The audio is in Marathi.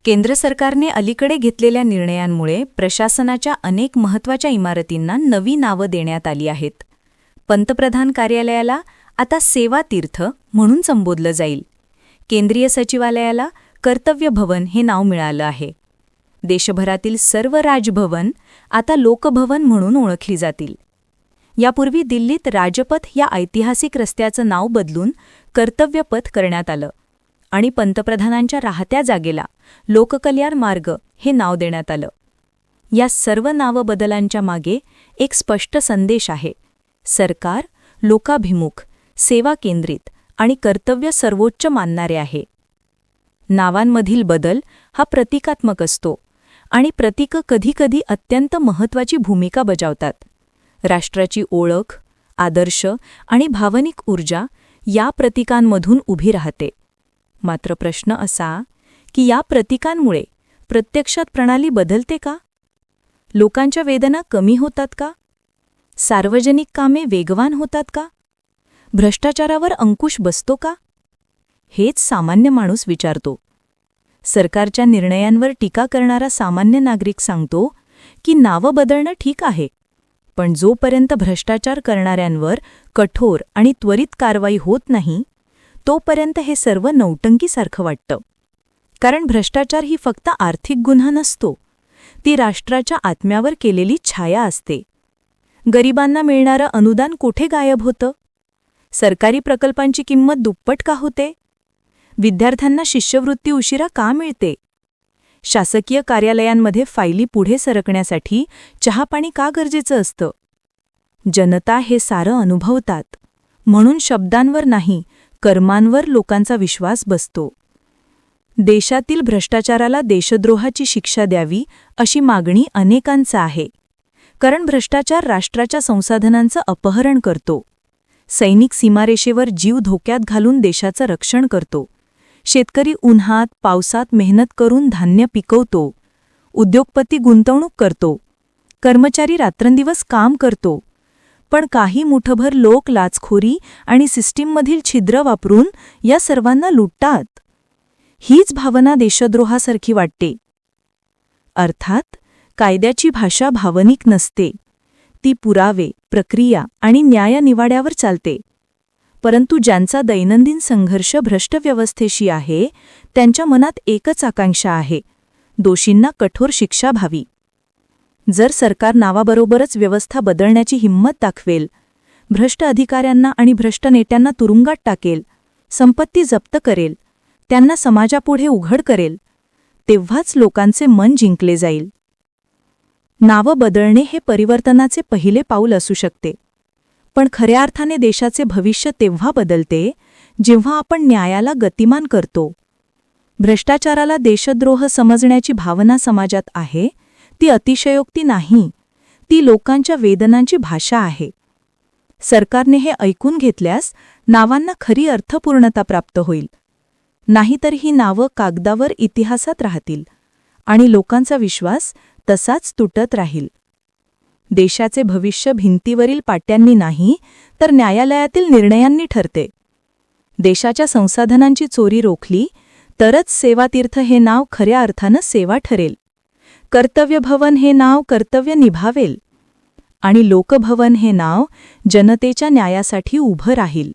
केंद्र सरकारने अलीकडे घेतलेल्या निर्णयांमुळे प्रशासनाच्या अनेक महत्त्वाच्या इमारतींना नवी नावं देण्यात आली आहेत. पंतप्रधान कार्यालयाला आता सेवा तीर्थ म्हणून संबोधलं जाईल. केंद्रीय सचिवालयाला कर्तव्य भवन हे नाव मिळालं आहे. देशभरातील सर्व राजभवन आता लोकभवन म्हणून ओळखली जातील. यापूर्वी दिल्लीत राजपथ या ऐतिहासिक रस्त्याचं नाव बदलून कर्तव्यपथ करण्यात आलं आणि पंतप्रधानांच्या राहत्या जागेला लोककल्याण मार्ग हे नाव देण्यात आलं. या सर्व नावबदलांच्या मागे एक स्पष्ट संदेश आहे. सरकार लोकाभिमुख, सेवा केंद्रित आणि कर्तव्य सर्वोच्च मानणारे आहे. नावांमधील बदल हा प्रतिकात्मक असतो आणि प्रतीकं कधीकधी अत्यंत महत्त्वाची भूमिका बजावतात. राष्ट्राची ओळख, आदर्श आणि भावनिक ऊर्जा या प्रतीकांमधून उभी राहते. मात्र प्रश्न असा की या प्रतीकांमुळे प्रत्यक्षात प्रणाली बदलते का? लोकांच्या वेदना कमी होतात का? सार्वजनिक कामे वेगवान होतात का? भ्रष्टाचारावर अंकुश बसतो का? हेच सामान्य माणूस विचारतो. सरकारच्या निर्णयांवर टीका करणारा सामान्य नागरिक सांगतो की नावं बदलणं ठीक आहे, पण जोपर्यंत भ्रष्टाचार करणाऱ्यांवर कठोर आणि त्वरित कारवाई होत नाही तोपर्यंत हे सर्व नौटंकीसारखं वाटतं. कारण भ्रष्टाचार ही फक्त आर्थिक गुन्हा नसतो, ती राष्ट्राच्या आत्म्यावर केलेली छाया असते. गरिबांना मिळणारं अनुदान कुठे गायब होतं? सरकारी प्रकल्पांची किंमत दुप्पट का होते? विद्यार्थ्यांना शिष्यवृत्ती उशिरा का मिळते? शासकीय कार्यालयांमध्ये फायली पुढे सरकण्यासाठी चहापाणी का गरजेचं असतं? जनता हे सारं अनुभवतात, म्हणून शब्दांवर नाही कर्मांवर लोकांचा विश्वास बसतो. देशातील भ्रष्टाचाराला देशद्रोहाची शिक्षा द्यावी अशी मागणी अनेकांचा आहे. कारण भ्रष्टाचार राष्ट्राच्या संसाधनांचं अपहरण करतो. सैनिक सीमारेषेवर जीव धोक्यात घालून देशाचं रक्षण करतो. शेतकरी उन्हात पावसात मेहनत करून धान्य पिकवतो. उद्योगपती गुंतवणूक करतो. कर्मचारी रात्रंदिवस काम करतो. पण काही मुठभर लोक लाचखोरी आणि सिस्टीममधील छिद्र वापरून या सर्वांना लुटतात. हीच भावना देशद्रोहासारखी वाटते. अर्थात कायद्याची भाषा भावनिक नसते. ती पुरावे, प्रक्रिया आणि न्यायनिवाड्यावर चालते. परंतु ज्यांचा दैनंदिन संघर्ष भ्रष्ट व्यवस्थेशी आहे त्यांच्या मनात एकच आकांक्षा आहे: दोषींना कठोर शिक्षा व्हावी. जर सरकार नावाबरोबरच व्यवस्था बदलण्याची हिंमत दाखवेल, भ्रष्ट अधिकाऱ्यांना आणि भ्रष्ट नेत्यांना तुरुंगात टाकेल, संपत्ती जप्त करेल, त्यांना समाजापुढे उघड करेल, तेव्हाच लोकांचे मन जिंकले जाईल. नावं बदलणे हे परिवर्तनाचे पहिले पाऊल असू शकते, पण खऱ्या अर्थाने देशाचे भविष्य तेव्हा बदलते जेव्हा आपण न्यायाला गतिमान करतो. भ्रष्टाचाराला देशद्रोह समजण्याची भावना समाजात आहे ती अतिशयोक्ती नाही, ती लोकांच्या वेदनांची भाषा आहे. सरकारने हे ऐकून घेतल्यास नावांना खरी अर्थपूर्णता प्राप्त होईल. नाहीतर ही नावं कागदावर इतिहासात राहतील आणि लोकांचा विश्वास तसाच तुटत राहील. देशाचे भविष्य भिंतीवरील पाट्यांनी नाही तर न्यायालयातील निर्णयांनी ठरते. देशाच्या संसाधनांची चोरी रोखली तरच सेवातीर्थ हे नाव खऱ्या अर्थानं सेवा ठरेल. कर्तव्य भवन हे नाव कर्तव्य निभावेल आणि लोकभवन हे नाव जनतेच्या न्यायासाठी उभं राहील.